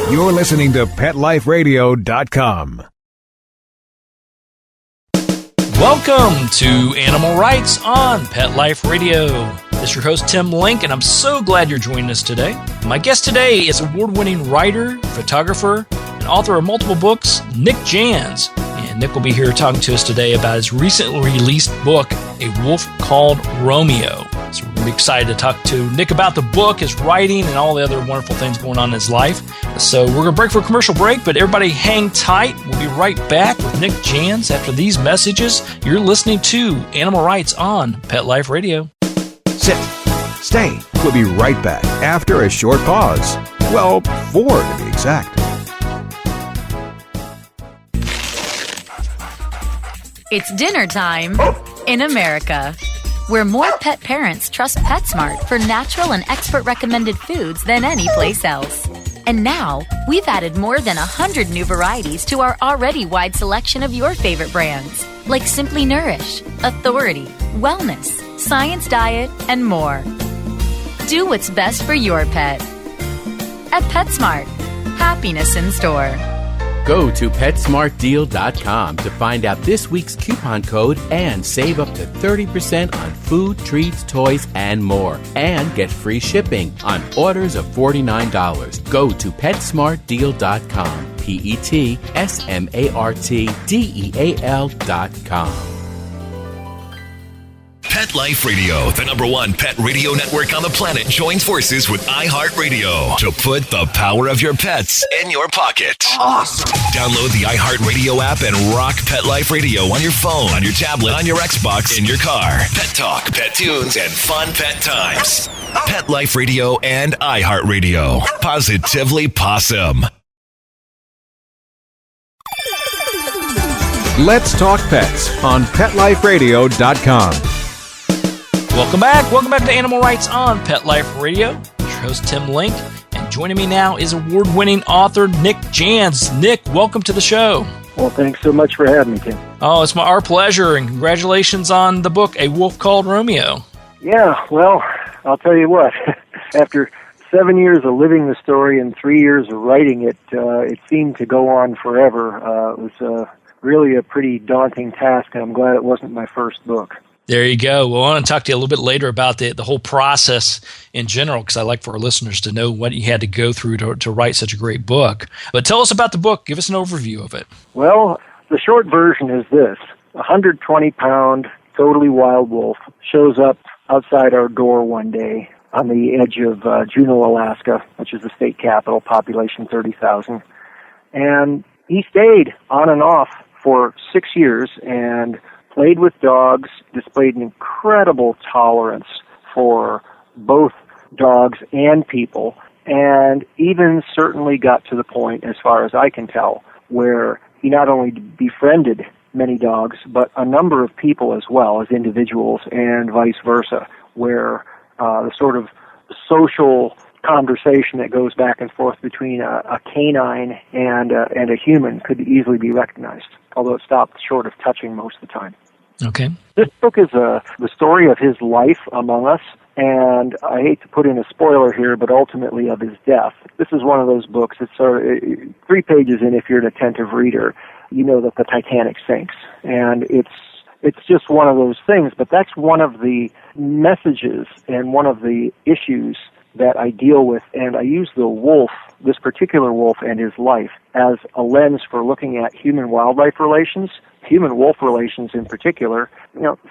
You're listening to PetLifeRadio.com. Welcome to Animal Rights on Pet Life Radio. This is your host, Tim Link, and I'm so glad you're joining us today. My guest today is award-winning writer, photographer, and author of multiple books, Nick Jans. And Nick will be here talking to us today about his recently released book, A Wolf Called Romeo. So we're going to be excited to talk to Nick about the book, his writing, and all the other wonderful things going on in his life. So we're going to break for a commercial break, but everybody hang tight. We'll be right back with Nick Jans after these messages. You're listening to Animal Rights on Pet Life Radio. Sit. Stay. We'll be right back after a short pause. Well, 4 to be exact. It's dinner time in America, where more pet parents trust PetSmart for natural and expert-recommended foods than any place else. And now, we've added more than 100 new varieties to our already wide selection of your favorite brands, like Simply Nourish, Authority, Wellness, Science Diet, and more. Do what's best for your pet. At PetSmart, happiness in store. Go to PetSmartDeal.com to find out this week's coupon code and save up to 30% on food, treats, toys, and more. And get free shipping on orders of $49. Go to PetSmartDeal.com. PetSmartDeal.com. Pet Life Radio, the #1 pet radio network on the planet, joins forces with iHeartRadio to put the power of your pets in your pocket. Awesome. Download the iHeartRadio app and rock Pet Life Radio on your phone, on your tablet, on your Xbox, in your car. Pet talk, pet tunes, and fun pet times. Pet Life Radio and iHeartRadio. Positively Possum. Let's talk pets on PetLifeRadio.com. Welcome back. Welcome back to Animal Rights on Pet Life Radio. Your host, Tim Link. And joining me now is award-winning author Nick Jans. Nick, welcome to the show. Well, thanks so much for having me, Tim. Oh, it's our pleasure, and congratulations on the book, A Wolf Called Romeo. Yeah, well, I'll tell you what. After 7 years of living the story and 3 years of writing it, it seemed to go on forever. It was really a pretty daunting task, and I'm glad it wasn't my first book. There you go. Well, I want to talk to you a little bit later about the whole process in general, because I like for our listeners to know what you had to go through to write such a great book. But tell us about the book. Give us an overview of it. Well, the short version is this. A 120-pound, totally wild wolf shows up outside our door one day on the edge of Juneau, Alaska, which is the state capital, population 30,000. And he stayed on and off for 6 years and played with dogs, displayed an incredible tolerance for both dogs and people, and even certainly got to the point, as far as I can tell, where he not only befriended many dogs, but a number of people as well, as individuals, and vice versa, where the sort of social conversation that goes back and forth between a canine and a human could easily be recognized, although it stopped short of touching most of the time. Okay. This book is the story of his life among us, and I hate to put in a spoiler here, but ultimately of his death. This is one of those books. It's 3 pages in, if you're an attentive reader, you know that the Titanic sinks, and it's just one of those things. But that's one of the messages and one of the issues that I deal with, and I use the wolf, this particular wolf and his life, as a lens for looking at human-wildlife relations, human-wolf relations in particular.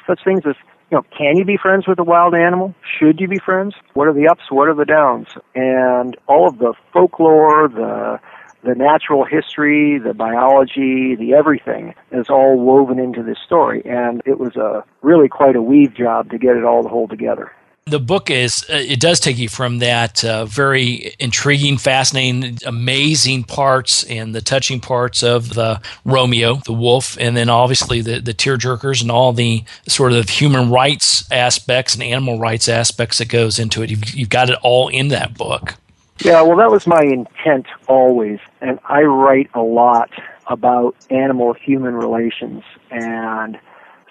Such things as, can you be friends with a wild animal? Should you be friends? What are the ups? What are the downs? And all of the folklore, the natural history, the biology, the everything is all woven into this story. And it was really quite a weave job to get it all to hold together. The book it does take you from that very intriguing, fascinating, amazing parts and the touching parts of the Romeo, the wolf, and then obviously the tearjerkers and all the sort of human rights aspects and animal rights aspects that goes into it. You've got it all in that book. Yeah, well, that was my intent always, and I write a lot about animal-human relations and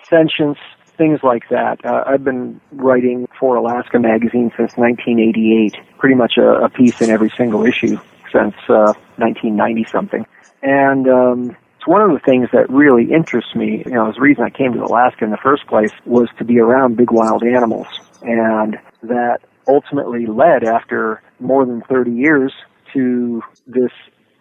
sentience, things like that. I've been writing for Alaska Magazine since 1988, pretty much a piece in every single issue since 1990-something. And it's one of the things that really interests me. You know, the reason I came to Alaska in the first place was to be around big wild animals. And that ultimately led, after more than 30 years, to this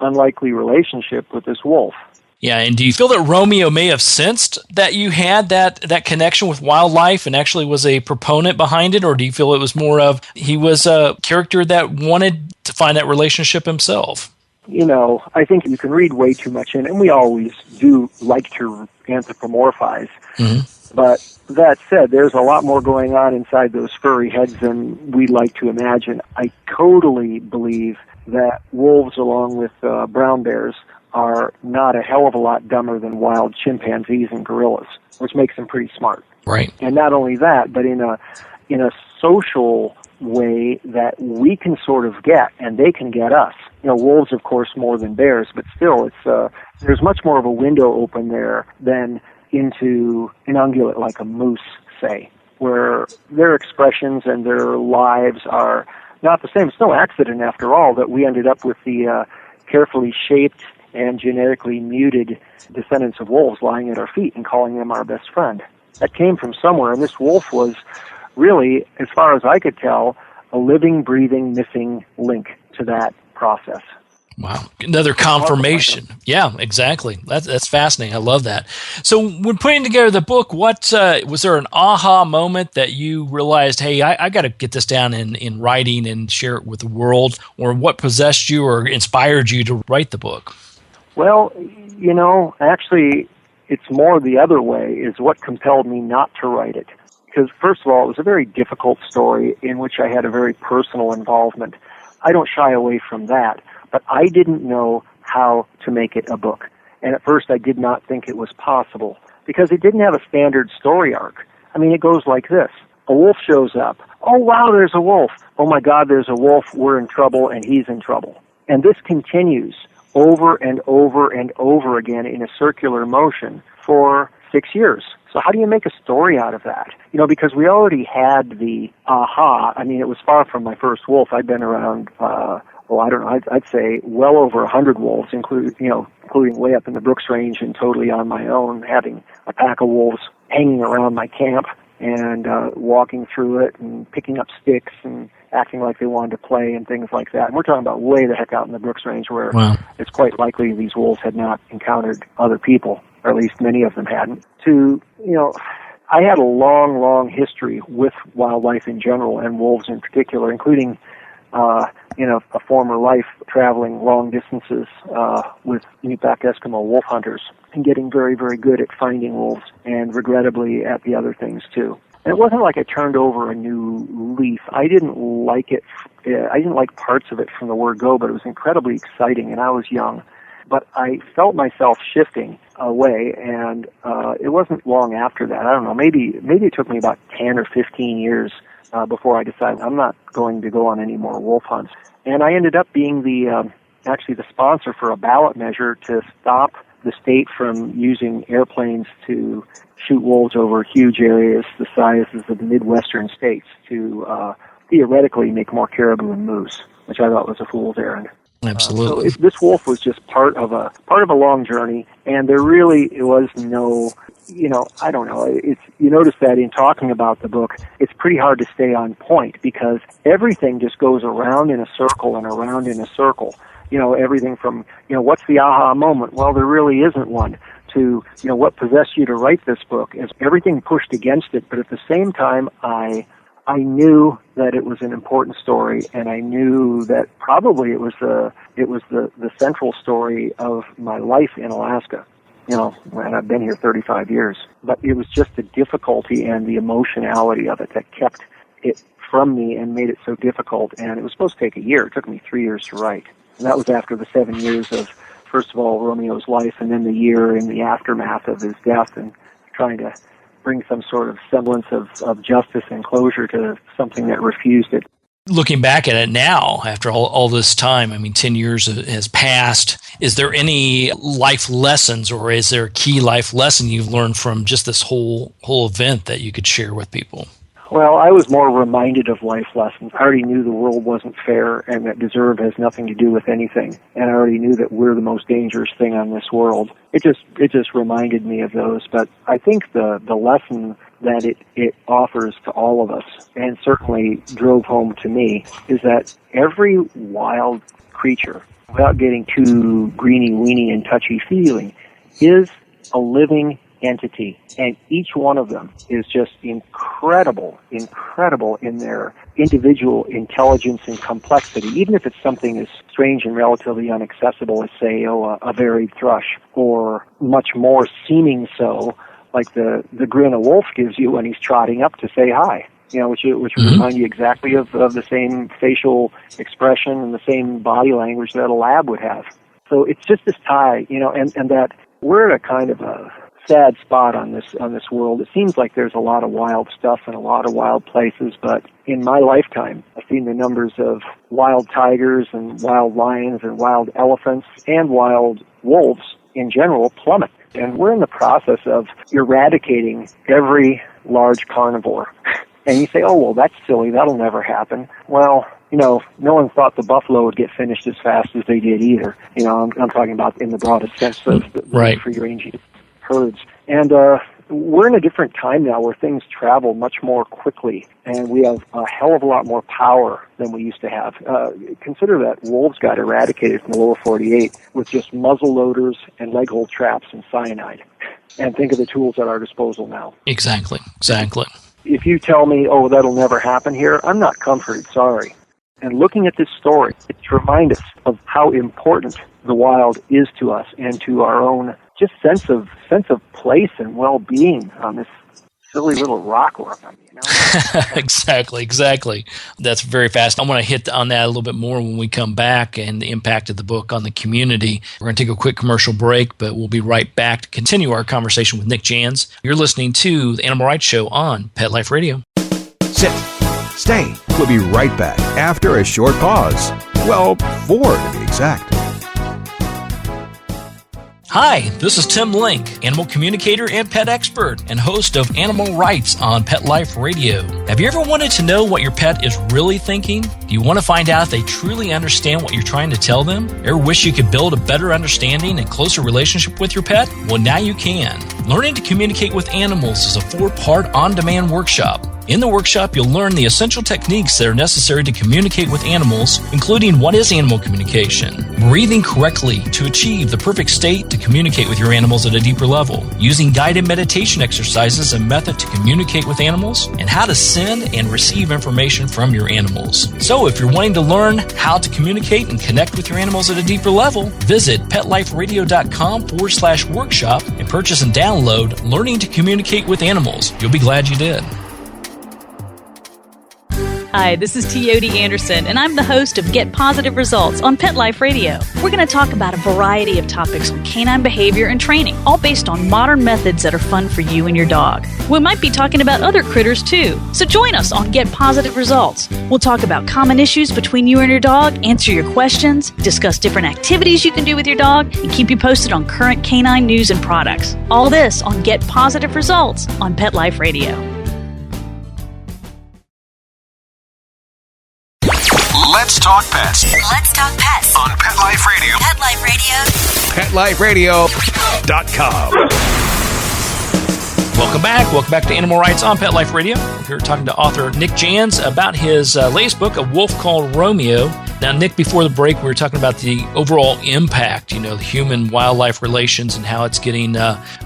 unlikely relationship with this wolf. Yeah, and do you feel that Romeo may have sensed that you had that connection with wildlife and actually was a proponent behind it, or do you feel it was more of he was a character that wanted to find that relationship himself? You know, I think you can read way too much in it, and we always do like to anthropomorphize. Mm-hmm. But that said, there's a lot more going on inside those furry heads than we like to imagine. I totally believe that wolves, along with brown bears, are not a hell of a lot dumber than wild chimpanzees and gorillas, which makes them pretty smart. Right. And not only that, but in a social way that we can sort of get, and they can get us. You know, wolves, of course, more than bears, but still, it's there's much more of a window open there than into an ungulate like a moose, say, where their expressions and their lives are not the same. It's no accident, after all, that we ended up with the carefully shaped and genetically muted descendants of wolves lying at our feet and calling them our best friend. That came from somewhere, and this wolf was really, as far as I could tell, a living, breathing, missing link to that process. Wow. Another confirmation. Yeah, exactly. That's fascinating. I love that. So when putting together the book, what was there an aha moment that you realized, hey, I got to get this down in writing and share it with the world? Or what possessed you or inspired you to write the book? Well, you know, actually, it's more the other way, is what compelled me not to write it. Because, first of all, it was a very difficult story in which I had a very personal involvement. I don't shy away from that, but I didn't know how to make it a book. And at first I did not think it was possible, because it didn't have a standard story arc. I mean, it goes like this. A wolf shows up. Oh, wow, there's a wolf. Oh, my God, there's a wolf. We're in trouble, and he's in trouble. And this continues over and over and over again in a circular motion for 6 years. So how do you make a story out of that? You know, because we already had the aha. I mean, it was far from my first wolf. I'd been around, I'd say well over 100 wolves, including way up in the Brooks Range and totally on my own, having a pack of wolves hanging around my camp and walking through it and picking up sticks and acting like they wanted to play and things like that. And we're talking about way the heck out in the Brooks Range, where It's quite likely these wolves had not encountered other people, or at least many of them hadn't. I had a long, long history with wildlife in general and wolves in particular, including, a former life traveling long distances with Inupiaq Eskimo wolf hunters and getting very, very good at finding wolves and regrettably at the other things too. And it wasn't like I turned over a new leaf. I didn't like it. I didn't like parts of it from the word go, but it was incredibly exciting, and I was young. But I felt myself shifting away, and it wasn't long after that. I don't know, maybe it took me about 10 or 15 years before I decided I'm not going to go on any more wolf hunts. And I ended up being the sponsor for a ballot measure to stop the state from using airplanes to shoot wolves over huge areas the sizes of the Midwestern states to theoretically make more caribou and moose, which I thought was a fool's errand. Absolutely. So this wolf was just part of a long journey, and there really was no, I don't know. You notice that in talking about the book, it's pretty hard to stay on point because everything just goes around in a circle and around in a circle. Everything from, what's the aha moment? Well, there really isn't one. To, what possessed you to write this book? Is everything pushed against it, but at the same time, I knew that it was an important story, and I knew that probably it was the central story of my life in Alaska. And I've been here 35 years. But it was just the difficulty and the emotionality of it that kept it from me and made it so difficult. And it was supposed to take a year. It took me 3 years to write. And that was after the 7 years of, first of all, Romeo's life, and then the year in the aftermath of his death, and trying to bring some sort of semblance of justice and closure to something that refused it. Looking back at it now, after all this time, 10 years has passed, is there any life lessons, or is there a key life lesson you've learned from just this whole event that you could share with people? Well, I was more reminded of life lessons. I already knew the world wasn't fair and that deserve has nothing to do with anything. And I already knew that we're the most dangerous thing on this world. It just reminded me of those. But I think the lesson that it offers to all of us, and certainly drove home to me, is that every wild creature, without getting too greeny-weeny and touchy-feely, is a living entity, and each one of them is just incredible in their individual intelligence and complexity, even if it's something as strange and relatively inaccessible as, say, a varied thrush, or much more seeming so, like the grin a wolf gives you when he's trotting up to say hi, which would remind you exactly of the same facial expression and the same body language that a lab would have. So it's just this tie, and that we're at a kind of a sad spot on this world. It seems like there's a lot of wild stuff and a lot of wild places, but in my lifetime, I've seen the numbers of wild tigers and wild lions and wild elephants and wild wolves in general plummet. And we're in the process of eradicating every large carnivore. And you say, oh, well, that's silly. That'll never happen. Well, no one thought the buffalo would get finished as fast as they did either. I'm talking about in the broadest sense of the free-ranging herds. And we're in a different time now where things travel much more quickly, and we have a hell of a lot more power than we used to have. Consider that wolves got eradicated from the lower 48 with just muzzle loaders and leg hold traps and cyanide. And think of the tools at our disposal now. Exactly. If you tell me, oh, that'll never happen here, I'm not comforted, sorry. And looking at this story, it's to remind us of how important the wild is to us and to our own just sense of place and well-being on this silly little rock we're on, Exactly. That's very fast. I want to hit on that a little bit more when we come back and the impact of the book on the community. We're going to take a quick commercial break, but we'll be right back to continue our conversation with Nick Jans. You're listening to The Animal Rights Show on Pet Life Radio. Sit. Stay. We'll be right back after a short pause. Well, 4 to be exact. Hi, this is Tim Link, animal communicator and pet expert and host of Animal Rights on Pet Life Radio. Have you ever wanted to know what your pet is really thinking? Do you want to find out if they truly understand what you're trying to tell them? Ever wish you could build a better understanding and closer relationship with your pet? Well, now you can. Learning to Communicate with Animals is a 4-part on-demand workshop. In the workshop, you'll learn the essential techniques that are necessary to communicate with animals, including what is animal communication, breathing correctly to achieve the perfect state to communicate with your animals at a deeper level, using guided meditation exercises and method to communicate with animals, and how to send and receive information from your animals. So if you're wanting to learn how to communicate and connect with your animals at a deeper level, visit PetLifeRadio.com/workshop and purchase and download Learning to Communicate with Animals. You'll be glad you did. Hi, this is Teody Anderson, and I'm the host of Get Positive Results on Pet Life Radio. We're going to talk about a variety of topics on canine behavior and training, all based on modern methods that are fun for you and your dog. We might be talking about other critters too, so join us on Get Positive Results. We'll talk about common issues between you and your dog, answer your questions, discuss different activities you can do with your dog, and keep you posted on current canine news and products. All this on Get Positive Results on Pet Life Radio. Let's talk pets. Let's talk pets On Pet Life Radio. Pet Life Radio. PetLifeRadio.com. Welcome back to Animal Rights on Pet Life Radio. We're here talking to author Nick Jans about his latest book, A Wolf Called Romeo. Now, Nick, before the break, we were talking about the overall impact, the human-wildlife relations and how it's getting,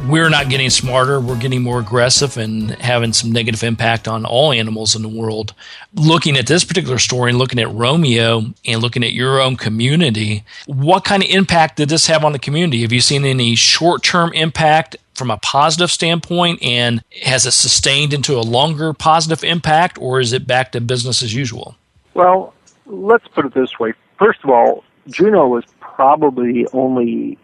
we're not getting smarter, we're getting more aggressive and having some negative impact on all animals in the world. Looking at this particular story and looking at Romeo and looking at your own community, what kind of impact did this have on the community? Have you seen any short-term impact from a positive standpoint, and has it sustained into a longer positive impact, or is it back to business as usual? Well, let's put it this way. First of all, Juneau was probably the only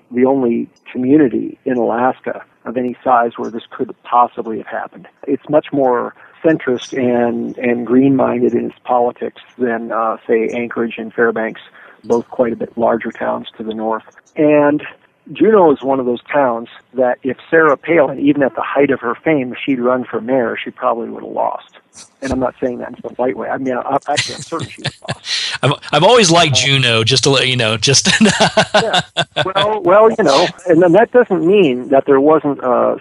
community in Alaska of any size where this could possibly have happened. It's much more centrist and green-minded in its politics than, say, Anchorage and Fairbanks, both quite a bit larger towns to the north. And Juneau is one of those towns that if Sarah Palin, even at the height of her fame, if she'd run for mayor, she probably would have lost. And I'm not saying that in some light way. I mean, actually, I'm certain she would have lost. I've always liked Juneau, just to let you know. Yeah. Well, and then that doesn't mean that there wasn't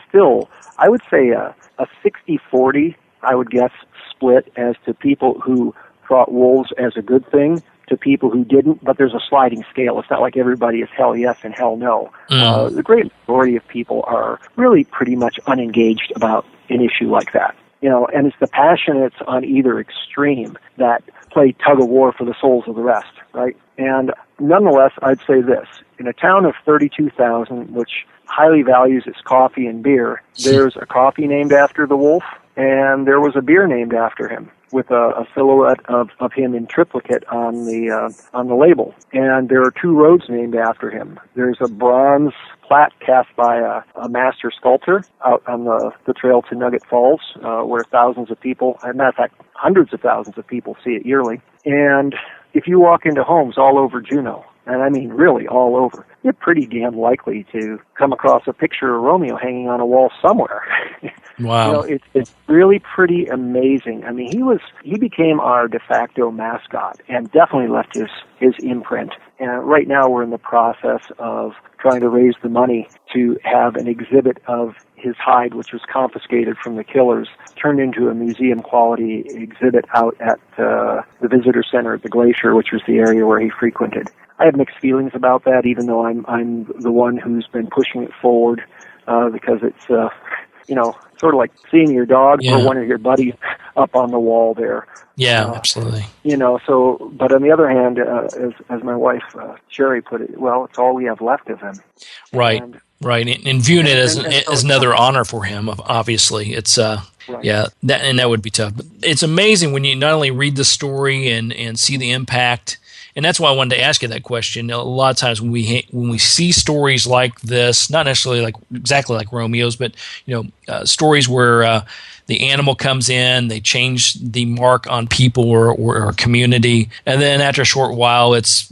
still, I would say, a 60-40, I would guess, split as to people who thought wolves as a good thing to people who didn't, but there's a sliding scale. It's not like everybody is hell yes and hell no. The great majority of people are really pretty much unengaged about an issue like that. And it's the passionates on either extreme that play tug of war for the souls of the rest, right? And nonetheless, I'd say this. In a town of 32,000, which highly values its coffee and beer, there's a coffee named after the wolf, and there was a beer named after him, with a silhouette of him in triplicate on the label. And there are 2 roads named after him. There's a bronze plaque cast by a master sculptor out on the trail to Nugget Falls, where thousands of people, as a matter of fact, hundreds of thousands of people see it yearly. And if you walk into homes all over Juneau, and I mean really all over, you're pretty damn likely to come across a picture of Romeo hanging on a wall somewhere. Wow. It's really pretty amazing. I mean, he became our de facto mascot and definitely left his imprint. And right now we're in the process of trying to raise the money to have an exhibit of his hide, which was confiscated from the killers, turned into a museum-quality exhibit out at the visitor center at the Glacier, which was the area where he frequented. I have mixed feelings about that, even though I'm the one who's been pushing it forward, because it's sort of like seeing your dog or one of your buddies up on the wall there. Yeah, absolutely. But on the other hand, as my wife Sherry put it, well, it's all we have left of him. Right. Right, and viewing it as another honor for him, obviously, it's right. That would be tough. But it's amazing when you not only read the story and see the impact, and that's why I wanted to ask you that question. A lot of times when we see stories like this, not necessarily exactly like Romeo's, but stories where the animal comes in, they change the mark on people or a community, and then after a short while, it's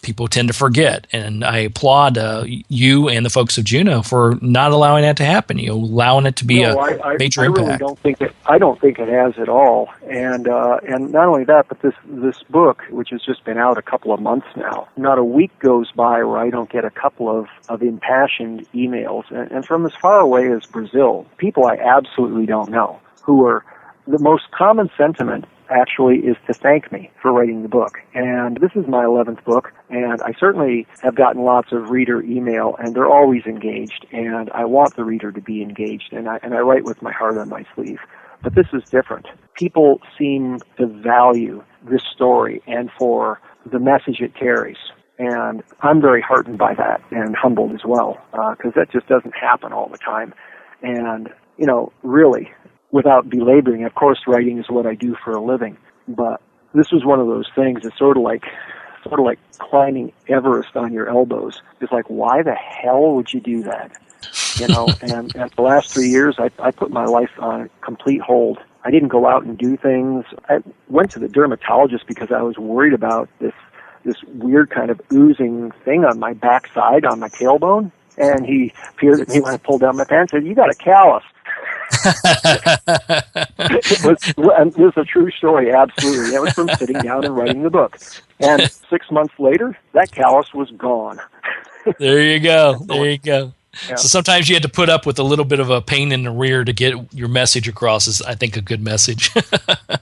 people tend to forget. And I applaud you and the folks of Juneau for not allowing that to happen. Allowing it to be a major impact. I don't think it has at all. And not only that, but this book, which has just been out a couple of months now, not a week goes by where I don't get a couple of impassioned emails, and from as far away as Brazil, people I absolutely don't know, who are the most common sentiment actually is to thank me for writing the book. And this is my 11th book, and I certainly have gotten lots of reader email, and they're always engaged, and I want the reader to be engaged, and I write with my heart on my sleeve. But this is different. People seem to value this story and for the message it carries. And I'm very heartened by that and humbled as well, because that just doesn't happen all the time. And, really, without belaboring, of course, writing is what I do for a living, but this was one of those things. It's sort of like climbing Everest on your elbows. It's like, why the hell would you do that? And the last 3 years, I put my life on complete hold. I didn't go out and do things. I went to the dermatologist because I was worried about this weird kind of oozing thing on my backside, on my tailbone. And he peered at me when I pulled down my pants and said, "You got a callus." And this is a true story, absolutely. That was from sitting down and writing the book. And 6 months later, that callus was gone. There you go. There you go. Yeah. So sometimes you had to put up with a little bit of a pain in the rear to get your message across is, I think, a good message.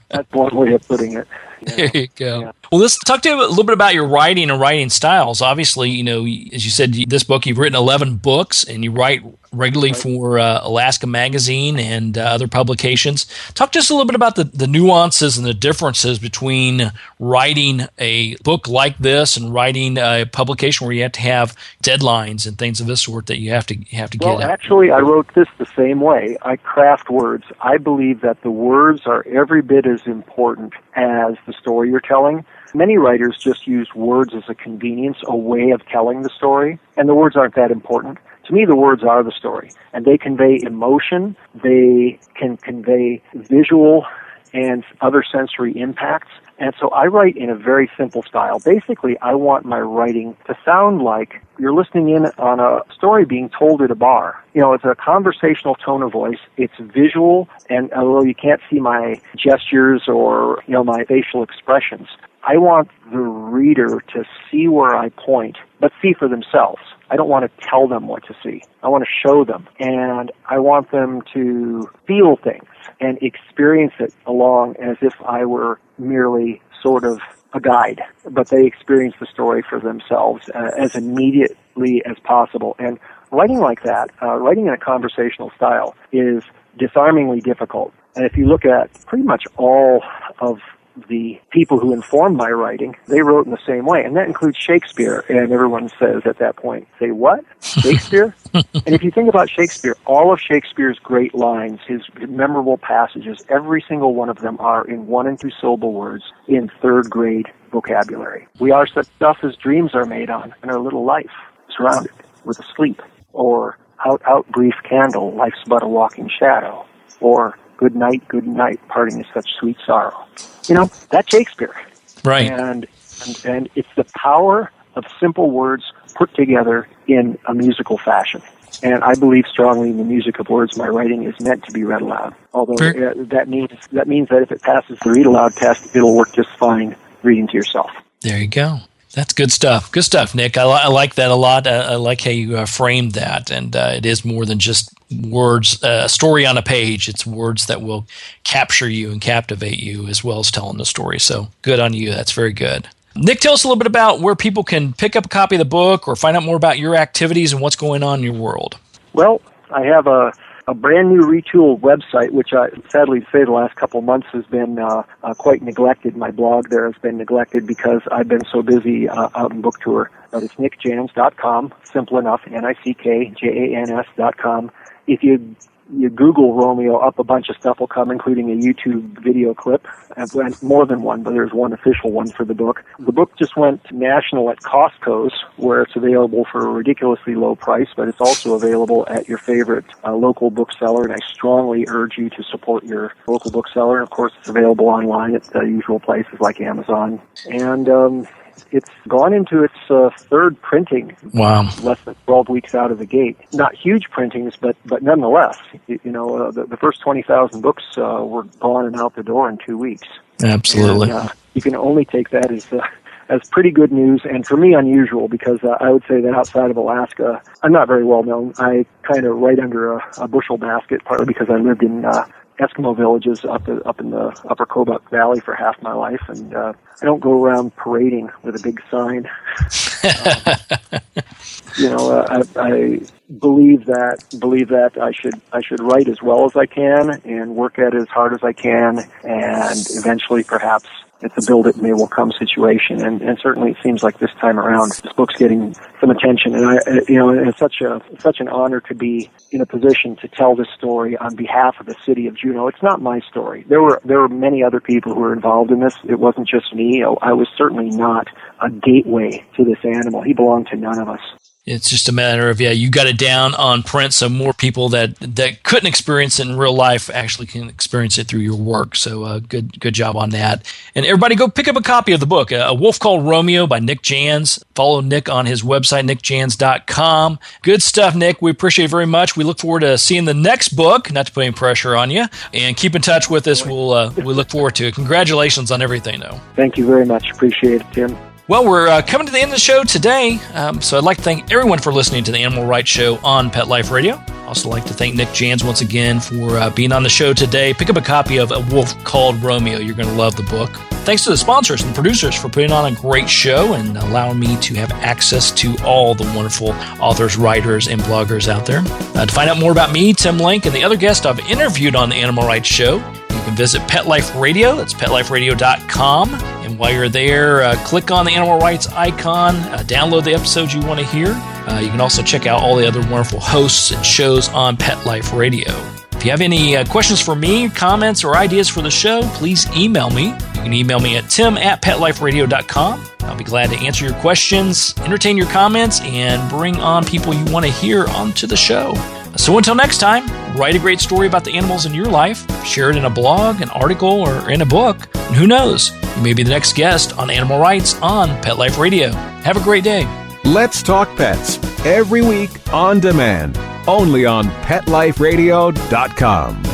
That's one way of putting it. There you go. Yeah. Well, let's talk to you a little bit about your writing and writing styles. Obviously, as you said, this book, you've written 11 books, and you write regularly for Alaska Magazine and other publications. Talk to us a little bit about the nuances and the differences between writing a book like this and writing a publication where you have to have deadlines and things of this sort that you have to get. Well, actually, I wrote this the same way. I craft words. I believe that the words are every bit as important as the story you're telling. Many writers just use words as a convenience, a way of telling the story, and the words aren't that important. To me, the words are the story, and they convey emotion. They can convey visual and other sensory impacts. And so I write in a very simple style. Basically, I want my writing to sound like you're listening in on a story being told at a bar. It's a conversational tone of voice. It's visual, and although you can't see my gestures or, my facial expressions, I want the reader to see where I point, but see for themselves. I don't want to tell them what to see. I want to show them, and I want them to feel things and experience it along as if I were merely sort of a guide, but they experience the story for themselves as immediately as possible. And writing like that, writing in a conversational style, is disarmingly difficult. And if you look at pretty much all of the people who informed my writing, they wrote in the same way, and that includes Shakespeare. And everyone says at that point, say what? Shakespeare? And if you think about Shakespeare, all of Shakespeare's great lines, his memorable passages, every single one of them are in 1- and 2-syllable words in third-grade vocabulary. We are such stuff as dreams are made on, and our little life surrounded with a sleep. Or out, brief candle, life's but a walking shadow. Or good night, parting is such sweet sorrow. That's Shakespeare. Right. And it's the power of simple words put together in a musical fashion. And I believe strongly in the music of words. My writing is meant to be read aloud. Although that means that if it passes the read aloud test, it'll work just fine reading to yourself. There you go. That's good stuff. Good stuff, Nick. I like that a lot. I like how you framed that. And it is more than just words, a story on a page. It's words that will capture you and captivate you as well as telling the story. So good on you. That's very good. Nick, tell us a little bit about where people can pick up a copy of the book or find out more about your activities and what's going on in your world. Well, I have a brand new retooled website, which I sadly to say the last couple of months has been quite neglected. My blog there has been neglected because I've been so busy out on book tour. But it's nickjans.com, simple enough, nickjans.com. If you Google Romeo, up a bunch of stuff will come, including a YouTube video clip, and more than one, but there's one official one for the book. The book just went national at Costco's, where it's available for a ridiculously low price, but it's also available at your favorite local bookseller, and I strongly urge you to support your local bookseller. And of course, it's available online at the usual places like Amazon. And it's gone into its third printing. Wow. Less than 12 weeks out of the gate. Not huge printings, but nonetheless, the first 20,000 books were gone and out the door in 2 weeks. Absolutely. And, you can only take that as pretty good news, and for me unusual, because I would say that outside of Alaska, I'm not very well known. I kind of right under a bushel basket, partly because I lived in Eskimo villages up in the upper Kobuk Valley for half my life, and I don't go around parading with a big sign. I believe that I should write as well as I can and work at it as hard as I can, and eventually perhaps it's a build it and they will come situation, and certainly it seems like this time around this book's getting some attention, and it's such an honor to be in a position to tell this story on behalf of the city of Juneau. It's not my story. There were many other people who were involved in this. It wasn't just me. I was certainly not a gateway to this animal. He belonged to none of us. It's just a matter of, you got it down on print so more people that couldn't experience it in real life actually can experience it through your work. So good job on that. And everybody go pick up a copy of the book, A Wolf Called Romeo by Nick Jans. Follow Nick on his website, nickjans.com. Good stuff, Nick. We appreciate it very much. We look forward to seeing the next book, not to put any pressure on you. And keep in touch with us. We'll look forward to it. Congratulations on everything, though. Thank you very much. Appreciate it, Tim. Well, we're coming to the end of the show today, so I'd like to thank everyone for listening to the Animal Rights Show on Pet Life Radio. I'd also like to thank Nick Jans once again for being on the show today. Pick up a copy of A Wolf Called Romeo. You're going to love the book. Thanks to the sponsors and producers for putting on a great show and allowing me to have access to all the wonderful authors, writers, and bloggers out there. To find out more about me, Tim Link, and the other guests I've interviewed on the Animal Rights Show, you can visit Pet Life Radio. That's PetLifeRadio.com. And while you're there, click on the animal rights icon, download the episodes you want to hear. You can also check out all the other wonderful hosts and shows on Pet Life Radio. If you have any questions for me, comments, or ideas for the show, please email me. You can email me at tim@petliferadio.com. I'll be glad to answer your questions, entertain your comments, and bring on people you want to hear onto the show. So until next time, write a great story about the animals in your life, share it in a blog, an article, or in a book, and who knows, you may be the next guest on Animal Rights on Pet Life Radio. Have a great day. Let's Talk Pets, every week on demand, only on PetLifeRadio.com.